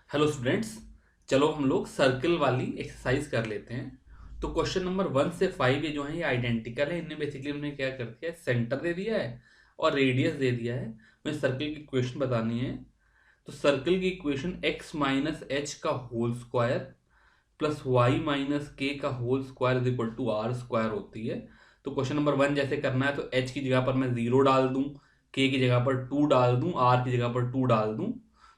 Hello students. चलो हम लोग सर्कल वाली एक्सरसाइज कर लेते हैं। तो क्वेश्चन नंबर 1 से 5 ये जो है ये आइडेंटिकल है। इनमें बेसिकली उन्होंने क्या कर दिया है, सेंटर दे दिया है और रेडियस दे दिया है। मुझे सर्कल की इक्वेशन बतानी है। तो सर्कल की इक्वेशन x माइनस एच का whole square plus Y minus K का whole square is equal to R square होती है। तो क्वेश्चन नंबर 1 जैसे करना है तो h की जगह पर मैं 0 डाल दूं, k की जगह पर 2 डाल दूं, r की जगह पर 2 डाल दूं,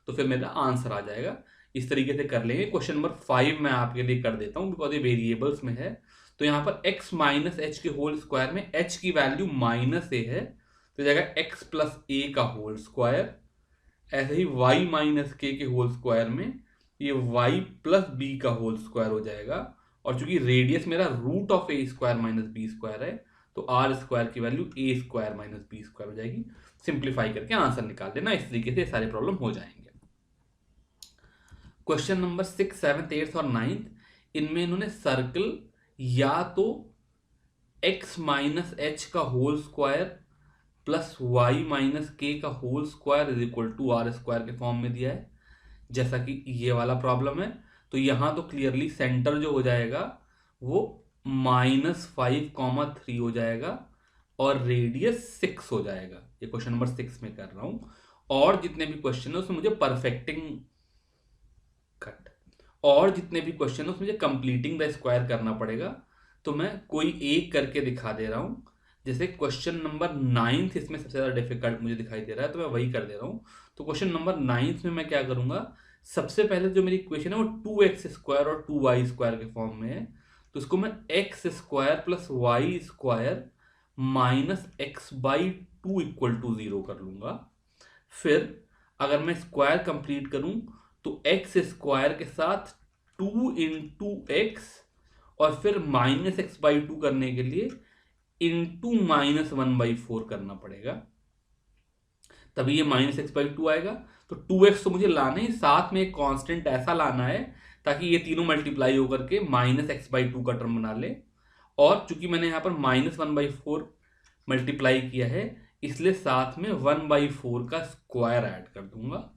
तो फिर मेरा आंसर आ जाएगा। इस तरीके से कर लेंगे। क्वेश्चन नंबर 5 मैं आपके लिए कर देता हूं बिकॉज ये वेरिएबल्स में है। तो यहाँ पर x माइनस एच के होल स्क्वायर में h की वैल्यू माइनस ए है तो जाएगा x प्लस ए का होल स्क्वायर। ऐसे ही y minus K whole square में ये y प्लस बी का होल स्क्वायर हो जाएगा। और चूंकि रेडियस मेरा root of A square minus B square है तो आर स्क्वायर की value A square minus B square हो जाएगी। सिंप्लीफाई करके आंसर निकाल लेना। इस तरीके से सारे प्रॉब्लम हो जाएंगे। क्वेश्चन नंबर 6, 7, 8 और 9 इनमें इन्होंने सर्कल या तो x माइनस एच का whole square plus Y minus K का whole square is equal to R square के फॉर्म में दिया है, जैसा कि ये वाला प्रॉब्लम है। तो यहां तो क्लियरली सेंटर जो हो जाएगा वो -5, 3 हो जाएगा और रेडियस 6 हो जाएगा। ये क्वेश्चन नंबर 6 में कर रहा हूं। और जितने भी क्वेश्चन है उसमें मुझे परफेक्टिंग कट और जितने भी क्वेश्चन है उसमें मुझे कंप्लीटिंग द स्क्वायर करना पड़ेगा। तो मैं कोई एक करके दिखा दे रहा हूं। जैसे क्वेश्चन नंबर 9 इसमें सबसे ज्यादा डिफिकल्ट मुझे दिखाई दे रहा है तो मैं वही कर दे रहा हूं। तो क्वेश्चन नंबर 9 में मैं क्या करूंगा, सबसे पहले जो मेरी इक्वेशन है वो 2x स्क्वायर और 2y स्क्वायर के फॉर्म में है। तो इसको मैं X square plus Y square minus X by 2 equal to 0 कर लूंगा। फिर अगर मैं स्क्वायर कंप्लीट करूं तो एक्स स्क्वायर के साथ 2 इंटू एक्स और फिर माइनस एक्स बाई 2 करने के लिए इंटू -1/4 करना पड़ेगा, तभी ये -x/2 आएगा। तो 2x तो मुझे लाना ही, साथ में एक कांस्टेंट ऐसा लाना है ताकि ये तीनों मल्टीप्लाई होकर के -x/2 का टर्म बना ले। और चूंकि मैंने यहाँ पर -1/4 मल्टीप्लाई किया है इसलिए साथ में 1/4 का स्क्वायर ऐड कर दूंगा।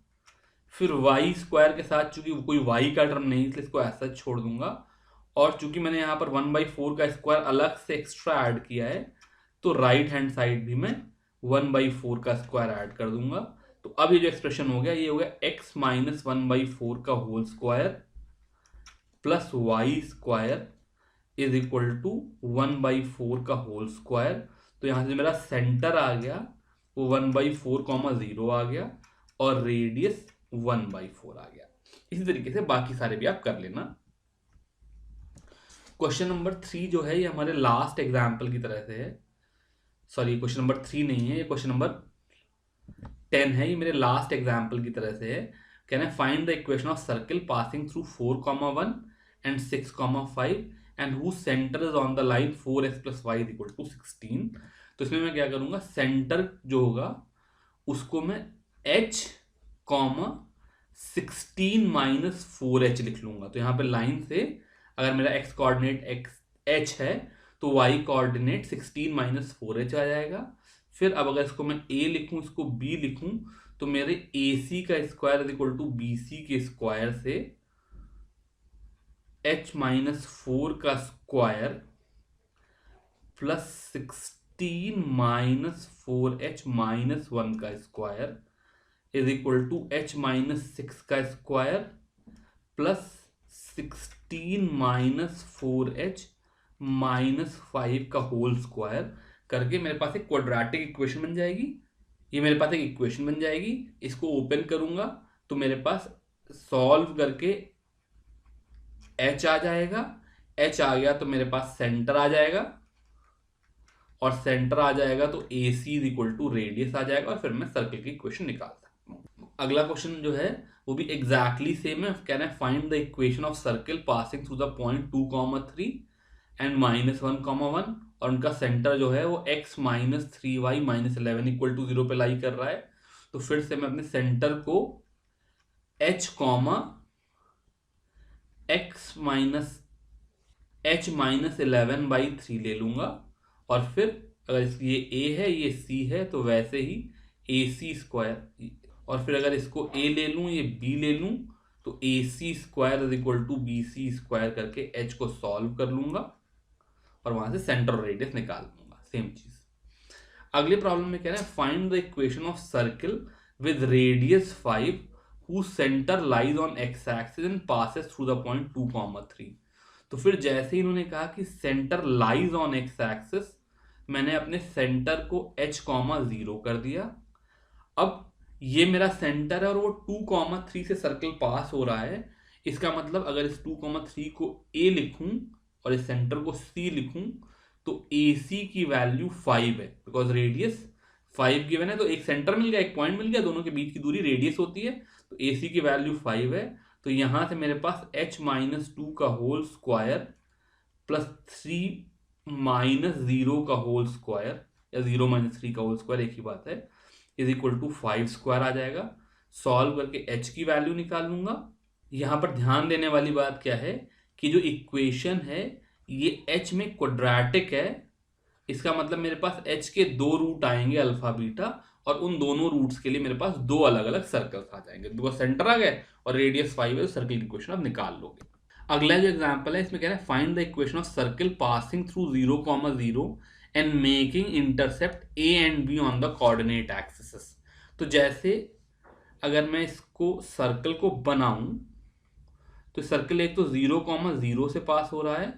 फिर वाई स्क्वायर के साथ चूंकि कोई वाई का टर्म नहीं इसलिए इसको ऐसा छोड़ दूंगा। और चूंकि मैंने यहाँ पर 1/4 का स्क्वायर अलग से एक्स्ट्रा ऐड किया है तो राइट हैंड साइड भी मैं 1/4 का स्क्वायर ऐड कर दूंगा। तो अब ये जो एक्सप्रेशन हो गया ये हो गया x माइनस 1/4 का whole square plus Y square is equal to 1/4 का होल स्क्वायर। तो यहां से मेरा सेंटर आ गया वो 1/4, 0 आ गया और रेडियस 1/4 आ गया। इसी तरीके से बाकी सारे भी आप कर लेना। क्वेश्चन नंबर 3 जो है ये हमारे लास्ट एग्जाम्पल की तरह से है। सॉरी, क्वेश्चन नंबर 3 नहीं है, ये क्वेश्चन नंबर 10 है। ये मेरे लास्ट एग्जाम्पल की तरह से है। कहना है find the equation of circle passing through 4, 1 and 6, 5 and who centre is on the line 4x plus Y is equal to 16। तो इसमें मैं क्या करूंगा, सेंटर जो होगा उसको मैं h, 16 माइनस 4h लिख लूंगा। तो यहाँ पे लाइन से अगर मेरा x कोऑर्डिनेट h है तो y कोऑर्डिनेट 16 माइनस 4h आ जाएगा। फिर अब अगर इसको मैं a लिखूं इसको b लिखूं तो मेरे ac का square is equal to bc के स्क्वायर से h माइनस 4 का square plus 16 minus 4h minus 1 का square is equal to h minus 6 का square plus 16 minus 4h minus 5 का होल स्क्वायर करके मेरे पास एक क्वाड्रेटिक इक्वेशन बन जाएगी। ये मेरे पास एक इक्वेशन बन जाएगी। इसको ओपन करूंगा तो मेरे पास सॉल्व करके h आ जाएगा। h आ गया तो मेरे पास सेंटर आ जाएगा और सेंटर आ जाएगा तो AC is equal to radius आ जाएगा और फिर मैं सर्कल की इक्वेशन निकाल सकता हूँ। अगला क्वेश्चन जो है वो भी एग्जैक्टली सेम है। कहना है find the equation of circle passing through the point 2, 3 and -1, 1 और उनका सेंटर जो है वो x minus 3y minus 11 equal to 0 पे लाई कर रहा है। तो फिर से मैं अपने सेंटर को h, h माइनस 11/3 ले लूंगा। और फिर अगर ये a है ये c है तो वैसे ही AC स्क्वायर। और फिर अगर इसको a ले लूं ये b ले लूं तो AC square is equal to BC square करके H को सॉल्व कर लूंगा और वहां से सेंटर और रेडियस निकाल लूंगा। सेम चीज अगले प्रॉब्लम में कह रहे हैं find the equation of circle with radius 5 whose center lies on x axis and passes through the point 2, 3। तो फिर जैसे ही इन्होंने कहा कि centre lies on x axis, मैंने अपने सेंटर को h, 0 कर दिया। अब ये मेरा सेंटर है और वो 2, 3 से सर्कल पास हो रहा है। इसका मतलब अगर इस 2, 3 को A लिखूं और इस सेंटर को C लिखूं तो AC की वैल्यू 5 है, बिकॉज रेडियस 5 गिवन है। तो एक सेंटर मिल गया, एक पॉइंट मिल गया, दोनों के बीच की दूरी रेडियस होती है, तो AC की वैल्यू 5 है। तो यहां से मेरे पास h - 2 का होल स्क्वायर प्लस 3 - 0 का होल स्क्वायर या 0 - 3 का होल स्क्वायर एक ही बात है, इज इक्वल टू 5 स्क्वायर आ जाएगा। सॉल्व करके h की वैल्यू निकाल लूंगा। यहां पर ध्यान देने वाली बात क्या है कि जो इक्वेशन है ये h में क्वाड्रेटिक है। इसका मतलब मेरे पास h के 2 रूट आएंगे अल्फा बीटा, और उन दोनों रूट्स के लिए मेरे पास 2 अलग अलग सर्कल्स आ जाएंगे। बिकॉज सेंटर आ गए और रेडियस 5 है, तो सर्कल की इक्वेशन आप निकाल लोगे। अगला जो एग्जांपल है इसमें कह रहे हैं find the equation of circle passing through 0, 0 and making intercept A and B on the coordinate axis. तो जैसे अगर मैं इसको सर्कल को बनाऊं तो सर्कल एक तो 0, 0 से पास हो रहा है,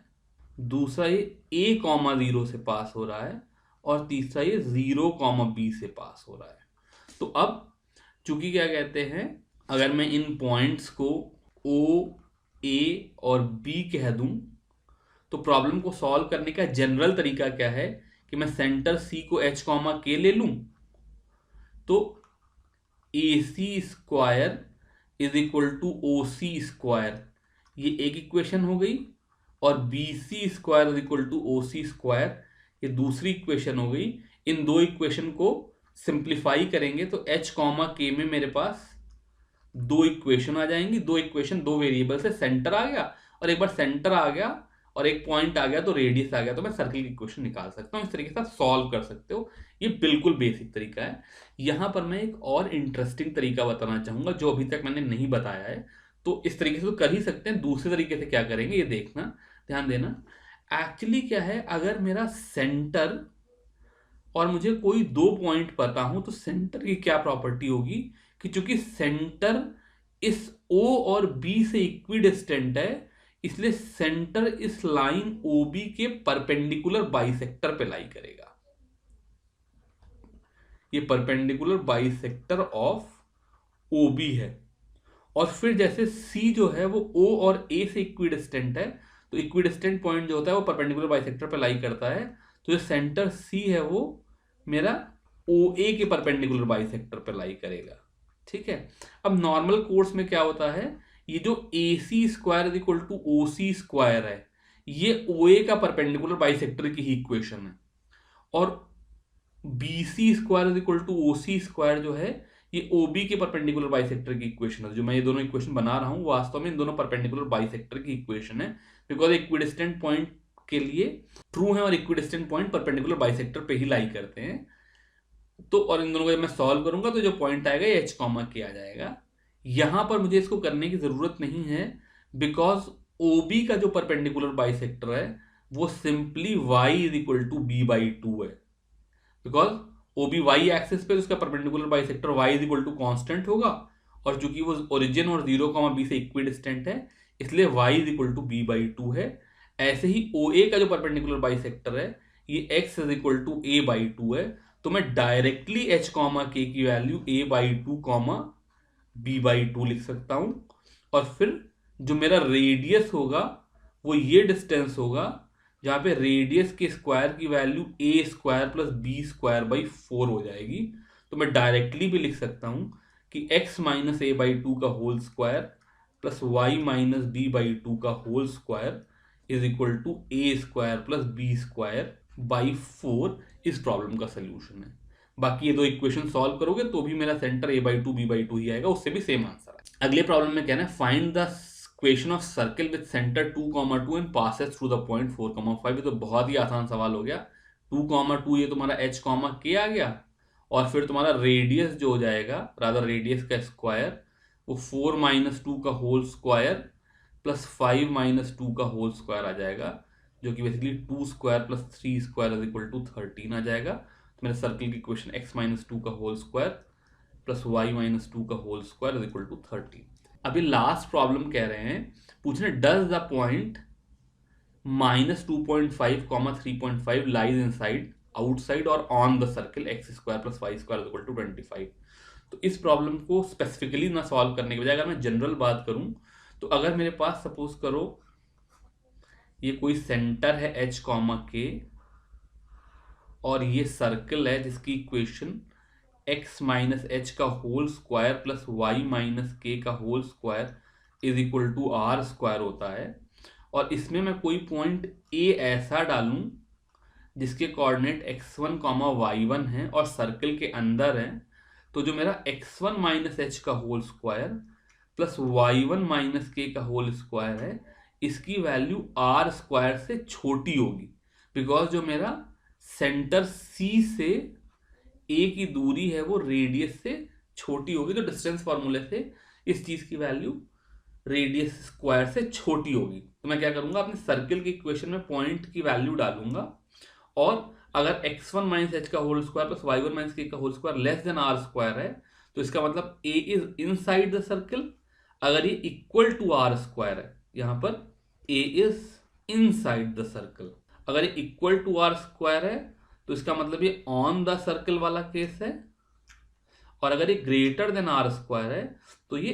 दूसरा ये A, 0 से पास हो रहा है, और तीसरा ये 0, B से पास हो रहा है। तो अब चूंकि क्या कहते हैं, अगर मैं इन पॉइंट्स को O, A और B कह दूं तो प्रॉब्लम को सॉल्व करने का जनरल तरीका क्या है कि मैं सेंटर C को H, K ले लूं, तो AC square is equal to OC square, ये एक इक्वेशन हो गई, और BC square is equal to OC square ये दूसरी इक्वेशन हो गई। इन दो इक्वेशन को सिंप्लीफाई करेंगे तो H, K में मेरे पास 2 इक्वेशन आ जाएंगी। 2 इक्वेशन 2 वेरिएबल से सेंटर आ गया, और एक बार सेंटर आ गया और एक पॉइंट आ गया तो रेडियस आ गया, तो मैं सर्कल की इक्वेशन निकाल सकता हूं। इस तरीके से आप सॉल्व कर सकते हो। ये बिल्कुल बेसिक तरीका है। यहां पर मैं एक और इंटरेस्टिंग तरीका बताना चाहूंगा जो अभी तक मैंने नहीं बताया है। तो इस तरीके से तो कर ही सकते हैं, दूसरे तरीके से क्या करेंगे ये देखना, ध्यान देना। एक्चुअली क्या है, अगर मेरा सेंटर और मुझे कोई 2 पॉइंट पता हो तो सेंटर की क्या प्रॉपर्टी होगी कि चूंकि सेंटर इस O और B से इक्विडिस्टेंट है, इसलिए सेंटर इस लाइन OB के परपेंडिकुलर बाइसेक्टर पे लाई करेगा। ये परपेंडिकुलर बाइसेक्टर ऑफ OB है। और फिर जैसे C जो है वो O और A से इक्विडिस्टेंट है, तो इक्विडिस्टेंट पॉइंट जो होता है वो परपेंडिकुलर बाइसेक्टर पे लाई करता है, तो जो सेंटर C है वो मेरा OA के परपेंडिकुलर बाइसेक्टर पे लाई करेगा। ठीक है। अब नॉर्मल कोर्स में क्या होता है, ये जो AC square is equal to OC square है, ये OA का परपेंडिकुलर बाइसेक्टर की ही इक्वेशन है, और BC square is equal to OC square जो है ये OB के परपेंडिकुलर बाइसेक्टर की इक्वेशन है। जो मैं ये दोनों इक्वेशन बना रहा हूं वास्तव में इन दोनों परपेंडिकुलर बाइसेक्टर की इक्वेशन है, बिकॉज इक्विडिस्टेंट पॉइंट के लिए ट्रू है और इक्विडिस्टेंट पॉइंट परपेंडिकुलर बाइसेक्टर पे ही लाई करते हैं। तो और इन दोनों को जब मैं सॉल्व करूंगा तो जो पॉइंट आएगा ये H, K आ जाएगा। यहां पर मुझे इसको करने की जरूरत नहीं है, बिकॉज OB का जो परपेंडिकुलर बाइसेक्टर है वो simply y is equal to B/2 है। बिकॉज OB y एक्सिस पे उसका perpendicular bisector y is equal to constant होगा, और चूंकि वो ओरिजिन और 0, B से इक्विडिस्टेंट है इसलिए y is equal to B/2 है। ऐसे ही OA का जो परपेंडिकुलर बाइसेक्टर है ये x is equal to A/2 है। तो मैं डायरेक्टली H, K की वैल्यू A/2, B/2 लिख सकता हूं, और फिर जो मेरा रेडियस होगा वो ये डिस्टेंस होगा जहां पे रेडियस के स्क्वायर की value A square plus B square by 4 हो जाएगी। तो मैं डायरेक्टली भी लिख सकता हूं कि x - A/2 का whole square plus y - B/2 का whole square is equal to A square plus B square by 4 इस प्रॉब्लम का सोल्यूशन है। बाकी ये दो इक्वेशन सॉल्व करोगे तो भी मेरा सेंटर A/2 B/2 ही आएगा, उससे भी सेम आंसर है। अगले प्रॉब्लम में क्या है, find the equation of circle with centre 2, 2 and passes through the point 4, 5। ये तो बहुत ही आसान सवाल हो गया। 2, 2 ये तुम्हारा H, K आ गया, और फिर तुम्हारा रेडियस जो हो जाएगा, रादर रेडियस का स्क्वायर वो 4 माइनस 2 का होल स्क्वायर प्लस 5 माइनस 2 का होल स्क्वायर आ जाएगा, जो कि basically 2 square plus 3 square is equal to 13 आ जाएगा। तो मेरे सर्कल की इक्वेशन x माइनस 2 का whole square plus y minus 2 का whole square is equal to 13। अभी लास्ट प्रॉब्लम कह रहे हैं, पूछ रहे does the point minus 2.5 comma 3.5 lies inside outside और on the circle X square plus Y square is equal to 25। तो इस प्रॉब्लम को स्पेसिफिकली ना सॉल्व करने के बजाय अगर मैं जनरल बात करूं, तो अगर मेरे पास सपोज करो ये कोई सेंटर है h कॉमा के और ये सर्कल है जिसकी इक्वेशन x माइनस एच का whole square plus Y minus K का whole square is equal to R square होता है, और इसमें मैं कोई पॉइंट a ऐसा डालूं जिसके कोऑर्डिनेट x1 कॉमा y1 है और सर्कल के अंदर है, तो जो मेरा x1 माइनस एच का whole square plus y1 minus K का होल स्क्वायर है, इसकी वैल्यू आर स्क्वायर से छोटी होगी, बिकॉज जो मेरा सेंटर C से A की दूरी है वो रेडियस से छोटी होगी। तो डिस्टेंस फॉर्मूले से इस चीज की वैल्यू रेडियस स्क्वायर से छोटी होगी। तो मैं क्या करूंगा, अपने सर्कल की इक्वेशन में पॉइंट की वैल्यू डालूंगा, और अगर x1 माइनस एच का whole square plus y1 minus K का whole square less than R square है, तो इसका मतलब a is inside the circle. अगर ये इक्वल टू आर स्क्वायर है, यहां पर a is inside the circle. अगर ये इक्वल टू आर स्क्वायर है तो इसका मतलब ये ऑन द सर्कल वाला केस है, और अगर ये ग्रेटर देन आर स्क्वायर है तो ये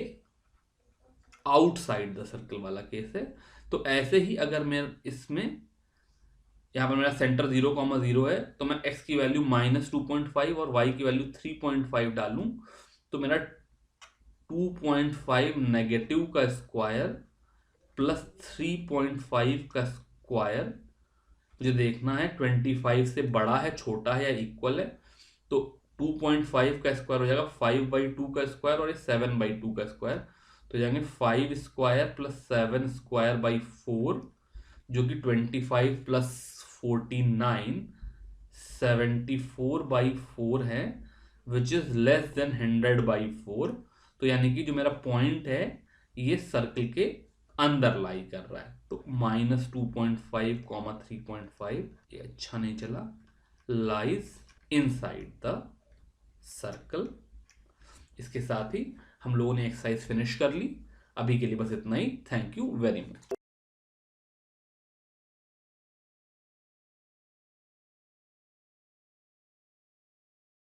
आउटसाइड द सर्कल वाला केस है। तो ऐसे ही अगर मैं इसमें यहां पर मेरा सेंटर 0,0 है, तो मैं x की वैल्यू माइनस 2.5 और y की वैल्यू 3.5 डालूं, तो मेरा 2.5 नेगेटिव का स्क्वायर प्लस 3.5 का स्क्वायर, मुझे देखना है 25 से बड़ा है, छोटा है या इक्वल है। तो 2.5 का स्क्वायर हो जाएगा 5/2 का स्क्वायर और 7/2 का स्क्वायर, तो जाएंगे 5 स्क्वायर प्लस 7 स्क्वायर बाई 4, जो कि 25 प्लस 49 74/4 है, विच इज लेस देन 100/4। तो यानी कि जो मेरा पॉइंट है ये सर्कल के अंदर लाई कर रहा है। तो -2.5 कॉमा 3.5 ये अच्छा नहीं चला, लाइज इनसाइड द सर्कल। इसके साथ ही हम लोगों ने एक्सरसाइज फिनिश कर ली। अभी के लिए बस इतना ही। Thank you very much.